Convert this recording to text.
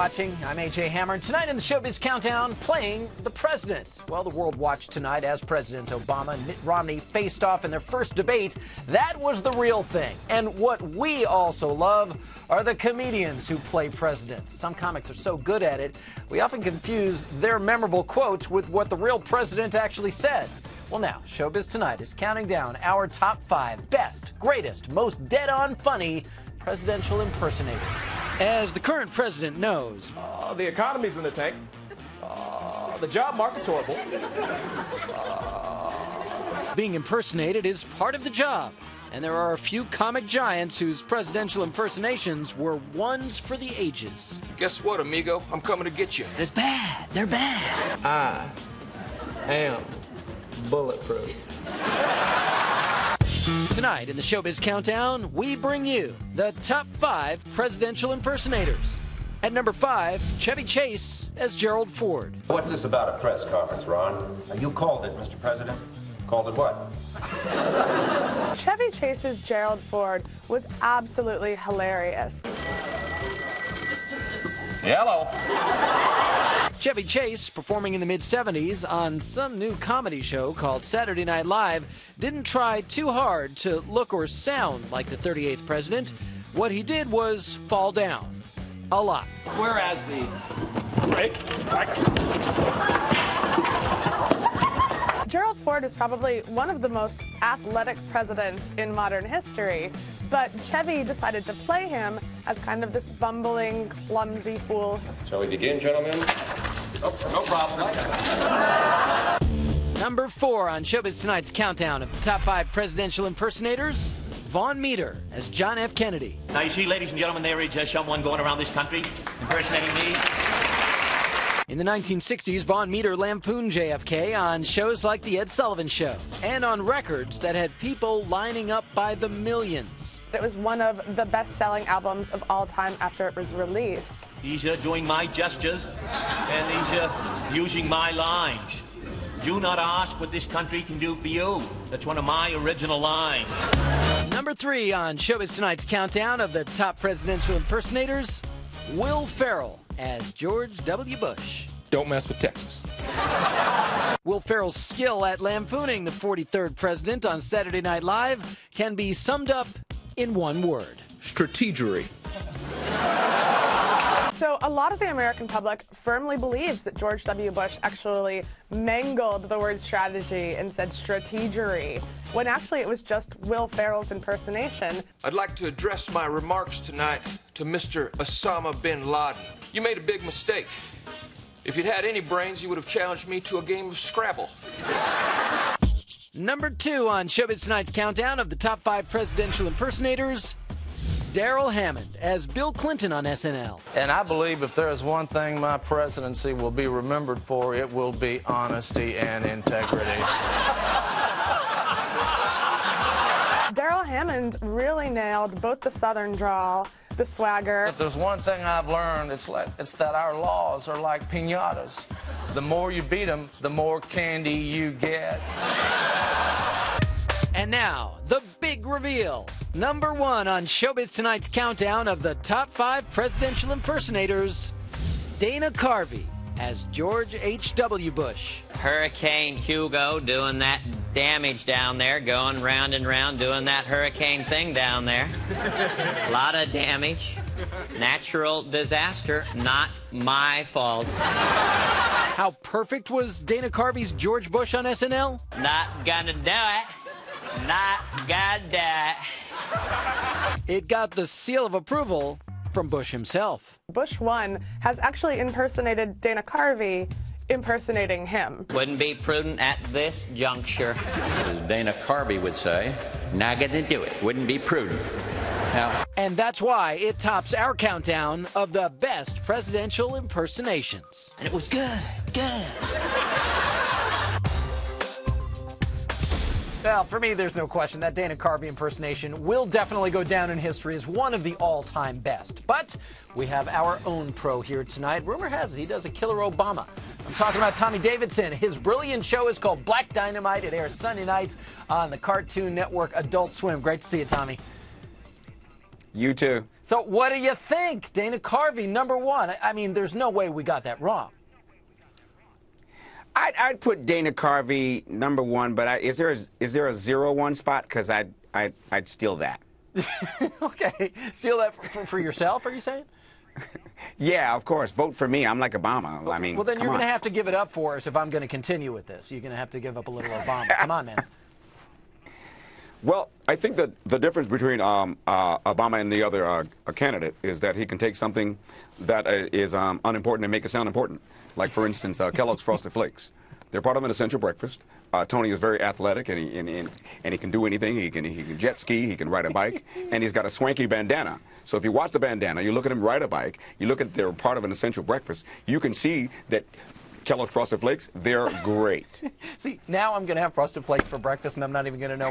Watching, I'm AJ Hammond. Tonight in the Showbiz Countdown, playing the president. Well, the world watched tonight as President Obama and Mitt Romney faced off in their first debate. That was the real thing. And what we also love are the comedians who play presidents. Some comics are so good at it, we often confuse their memorable quotes with what the real president actually said. Well, now, Showbiz Tonight is counting down our top 5 best, greatest, most dead-on funny presidential impersonators. As the current president knows, the economy's in the tank. The job market's horrible. being impersonated is part of the job. And there are a few comic giants whose presidential impersonations were ones for the ages. Guess what, amigo? I'm coming to get you. It's bad. They're bad. I am bulletproof. Tonight in the Showbiz Countdown, we bring you the top 5 presidential impersonators. At number 5, Chevy Chase as Gerald Ford. What's this about a press conference, Ron? You called it, Mr. President. Called it what? Chevy Chase's Gerald Ford was absolutely hilarious. Hello. Chevy Chase, performing in the mid-'70s on some new comedy show called Saturday Night Live, didn't try too hard to look or sound like the 38th president. What he did was fall down. A lot. Whereas the Gerald Ford is probably one of the most athletic presidents in modern history, but Chevy decided to play him as kind of this bumbling, clumsy fool. Shall we begin, gentlemen? Oh, no problem. Number 4 on Showbiz Tonight's countdown of the top 5 presidential impersonators, Vaughn Meader as John F. Kennedy. Now, you see, ladies and gentlemen, there is someone going around this country impersonating me. In the 1960s, Vaughn Meader lampooned JFK on shows like The Ed Sullivan Show and on records that had people lining up by the millions. It was one of the best-selling albums of all time after it was released. He's doing my gestures, and he's using my lines. Do not ask what this country can do for you. That's one of my original lines. Number 3 on Showbiz Tonight's countdown of the top presidential impersonators, Will Ferrell as George W. Bush. Don't mess with Texas. Will Ferrell's skill at lampooning the 43rd president on Saturday Night Live can be summed up in one word. Strategery. So a lot of the American public firmly believes that George W. Bush actually mangled the word strategy and said strategery, when actually it was just Will Ferrell's impersonation. I'd like to address my remarks tonight to Mr. Osama bin Laden. You made a big mistake. If you'd had any brains, you would have challenged me to a game of Scrabble. Number 2 on Showbiz Tonight's countdown of the top 5 presidential impersonators, Daryl Hammond as Bill Clinton on SNL. And I believe if there is one thing my presidency will be remembered for, it will be honesty and integrity. Daryl Hammond really nailed both the Southern drawl, the swagger. If there's one thing I've learned, it's that our laws are like piñatas. The more you beat them, the more candy you get. And now, the big reveal. Number 1 on Showbiz Tonight's countdown of the top 5 presidential impersonators, Dana Carvey as George H.W. Bush. Hurricane Hugo doing that damage down there, going round and round doing that hurricane thing down there. A lot of damage. Natural disaster, not my fault. How perfect was Dana Carvey's George Bush on SNL? Not gonna do it. Not gonna do it. It got the seal of approval from Bush himself. Bush 1 has actually impersonated Dana Carvey impersonating him. Wouldn't be prudent at this juncture. As Dana Carvey would say, not gonna do it. Wouldn't be prudent. Now, and that's why it tops our countdown of the best presidential impersonations. And it was good. Well, for me, there's no question that Dana Carvey impersonation will definitely go down in history as one of the all-time best. But we have our own pro here tonight. Rumor has it he does a killer Obama. I'm talking about Tommy Davidson. His brilliant show is called Black Dynamite. It airs Sunday nights on the Cartoon Network Adult Swim. Great to see you, Tommy. You too. So what do you think? Dana Carvey, number one. I mean, there's no way we got that wrong. I'd put Dana Carvey number one, but is there a 0-1 spot? Because I'd steal that. Okay, steal that for yourself, are you saying? Yeah, of course. Vote for me. I'm like Obama. I mean, well, then you're going to have to give it up for us if I'm going to continue with this. You're going to have to give up a little Obama. Come on, man. Well, I think that the difference between Obama and the other candidate is that he can take something that is unimportant and make it sound important. Like, for instance, Kellogg's Frosted Flakes. They're part of an essential breakfast. Tony is very athletic, and he can do anything. He can jet ski, he can ride a bike, and he's got a swanky bandana. So if you watch the bandana, you look at him ride a bike, you look at they're part of an essential breakfast, you can see that Kellogg's Frosted Flakes, they're great. See, now I'm going to have Frosted Flakes for breakfast, and I'm not even going to know